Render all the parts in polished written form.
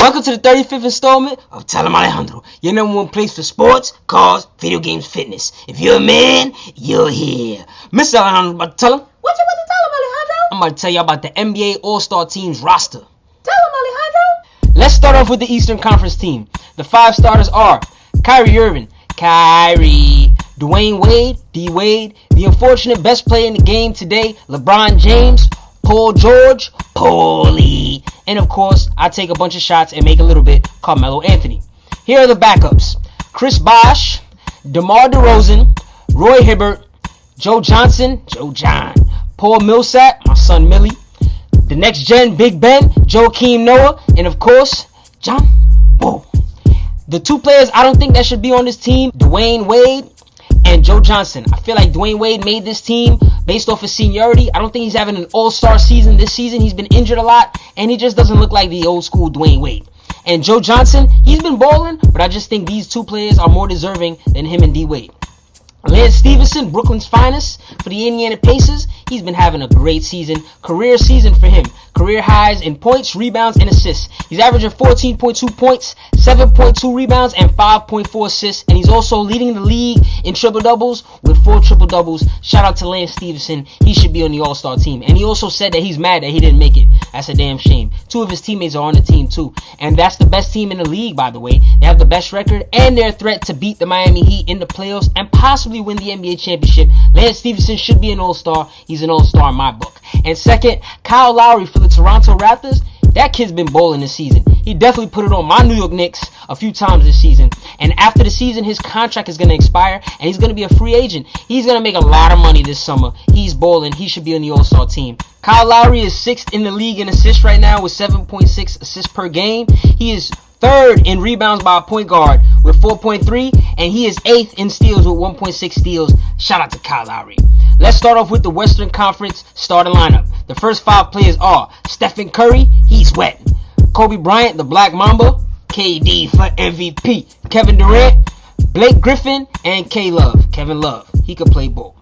Welcome to the 35th installment of Em Alejandro, your number one place for sports, cars, video games, fitness. If you're a man, you're here. Mr. Alejandro, about to tell him. What you about to tell him, Alejandro? I'm about to tell you about the NBA All-Star team's roster. Tell him, Alejandro. Let's start off with the Eastern Conference team. The 5 starters are Kyrie Irving, Kyrie, Dwyane Wade, D-Wade, the unfortunate best player in the game today, LeBron James, Paul George, Pauly, and of course, I take a bunch of shots and make a little bit, Carmelo Anthony. Here are the backups. Chris Bosh, DeMar DeRozan, Roy Hibbert, Joe Johnson, Joe John, Paul Millsap, my son Milli, the next gen Big Ben, Joakim Noah, and of course, John Whoa. The 2 players I don't think that should be on this team, Dwyane Wade and Joe Johnson. I feel like Dwyane Wade made this team based off his seniority. I don't think he's having an all-star season this season. He's been injured a lot, and he just doesn't look like the old school Dwyane Wade. And Joe Johnson, he's been balling, but I just think these 2 players are more deserving than him and D-Wade. Stephenson, Brooklyn's finest for the Indiana Pacers. He's been having a great season. Career season for him. Career highs in points, rebounds, and assists. He's averaging 14.2 points, 7.2 rebounds, and 5.4 assists. And he's also leading the league in triple-doubles with 4 triple-doubles. Shout out to Stephenson. He should be on the All-Star team. And he also said that he's mad that he didn't make it. That's a damn shame. 2 of his teammates are on the team too. And that's the best team in the league, by the way. They have the best record, and they're a threat to beat the Miami Heat in the playoffs and possibly win the NBA championship. Stephenson should be an all-star. He's an all-star in my book. And second, Kyle Lowry for the Toronto Raptors. That kid's been bowling this season. He definitely put it on my New York Knicks a few times this season. And after the season, his contract is going to expire, and he's going to be a free agent. He's going to make a lot of money this summer. He's bowling. He should be on the all-star team. Kyle Lowry is 6th in the league in assists right now with 7.6 assists per game. He is 3rd in rebounds by a point guard with 4.3, and he is 8th in steals with 1.6 steals. Shout out to Kyle Lowry. Let's start off with the Western Conference starting lineup. The first 5 players are Stephen Curry, he's wet. Kobe Bryant, the Black Mamba, KD for MVP. Kevin Durant, Blake Griffin, and Kevin Love. He could play both.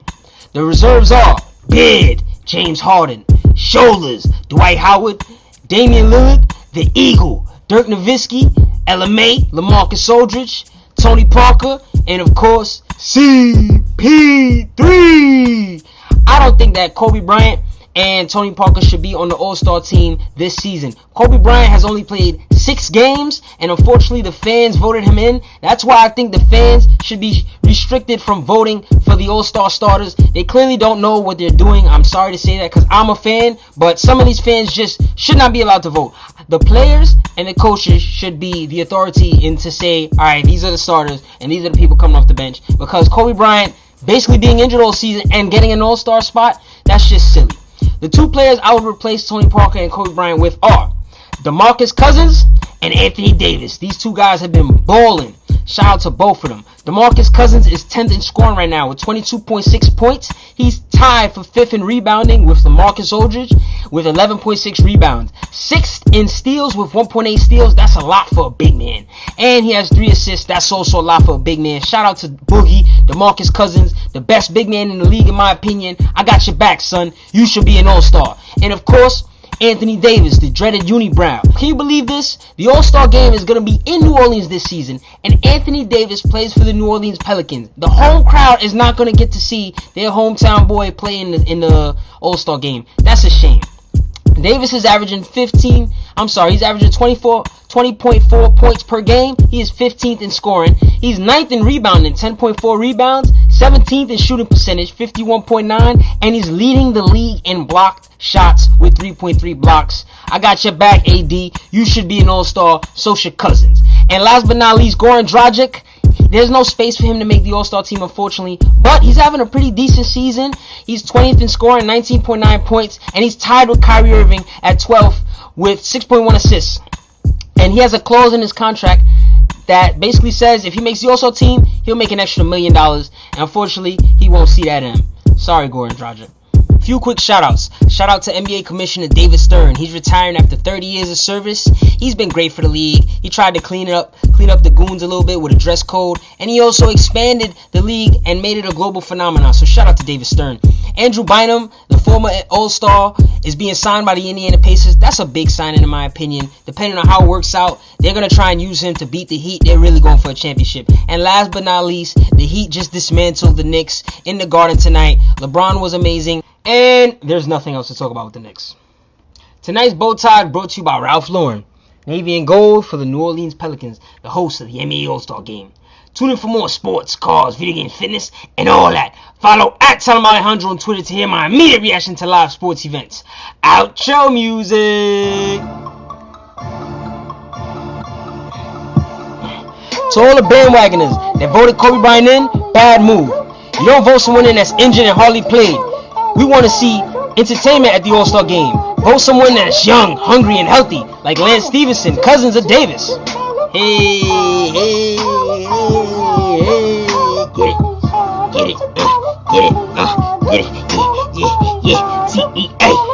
The reserves are Bid, James Harden, Shoulders, Dwight Howard, Damian Lillard, the Eagle, Dirk Nowitzki, LMA, LaMarcus Aldridge, Tony Parker, and of course, CP3. I don't think that Kobe Bryant and Tony Parker should be on the All-Star team this season. Kobe Bryant has only played 6 games, and unfortunately the fans voted him in. That's why I think the fans should be restricted from voting for the All-Star starters. They clearly don't know what they're doing. I'm sorry to say that because I'm a fan, but some of these fans just should not be allowed to vote. The players and the coaches should be the authority in to say, alright, these are the starters, and these are the people coming off the bench. Because Kobe Bryant basically being injured all season and getting an All-Star spot, that's just silly. The 2 players I would replace Tony Parker and Kobe Bryant with are DeMarcus Cousins and Anthony Davis. These 2 guys have been balling. Shout out to both of them. DeMarcus Cousins is 10th in scoring right now with 22.6 points. He's tied for 5th in rebounding with LaMarcus Aldridge with 11.6 rebounds. 6th in steals with 1.8 steals. That's a lot for a big man. And he has 3 assists. That's also a lot for a big man. Shout out to Boogie, DeMarcus Cousins, the best big man in the league in my opinion. I got your back, son. You should be an all-star. And of course, Anthony Davis, the dreaded unibrow. Can you believe this? The All-Star game is going to be in New Orleans this season, and Anthony Davis plays for the New Orleans Pelicans. The home crowd is not going to get to see their hometown boy play in the All-Star game. That's a shame. Davis is averaging he's averaging 20.4 points per game. He is 15th in scoring. He's 9th in rebounding, 10.4 rebounds, 17th in shooting percentage, 51.9, and he's leading the league in blocked shots with 3.3 blocks. I got your back, AD. You should be an all-star. So should Cousins. And last but not least, Goran Dragic. There's no space for him to make the All-Star team, unfortunately. But he's having a pretty decent season. He's 20th in scoring, 19.9 points. And he's tied with Kyrie Irving at 12th with 6.1 assists. And he has a clause in his contract that basically says if he makes the All-Star team, he'll make an extra $1 million. And unfortunately, he won't see that in. Sorry, Goran Dragic. Few quick shout outs. Shout out to NBA Commissioner David Stern. He's retiring after 30 years of service. He's been great for the league. He tried to clean up the goons a little bit with a dress code, and he also expanded the league and made it a global phenomenon. So shout out to David Stern. Andrew Bynum, the former All-Star, is being signed by the Indiana Pacers. That's a big signing in my opinion. Depending on how it works out, they're going to try and use him to beat the Heat. They're really going for a championship. And last but not least, the Heat just dismantled the Knicks in the Garden tonight. LeBron was amazing, and there's nothing else to talk about with the Knicks. Tonight's Bow Tie brought to you by Ralph Lauren. Navy and gold for the New Orleans Pelicans, the host of the NBA All-Star Game. Tune in for more sports, cars, video game, fitness, and all that. Follow at Em Alejandro on Twitter to hear my immediate reaction to live sports events. Outro music. To all the bandwagoners that voted Kobe Bryant in, bad move. You don't vote someone in that's injured and hardly played. We want to see entertainment at the All-Star Game. Vote someone that's young, hungry, and healthy, like Lance Stephenson, cousins of Davis. Hey, hey, hey, get it, yeah, yeah, yeah, yeah, yeah, CEA.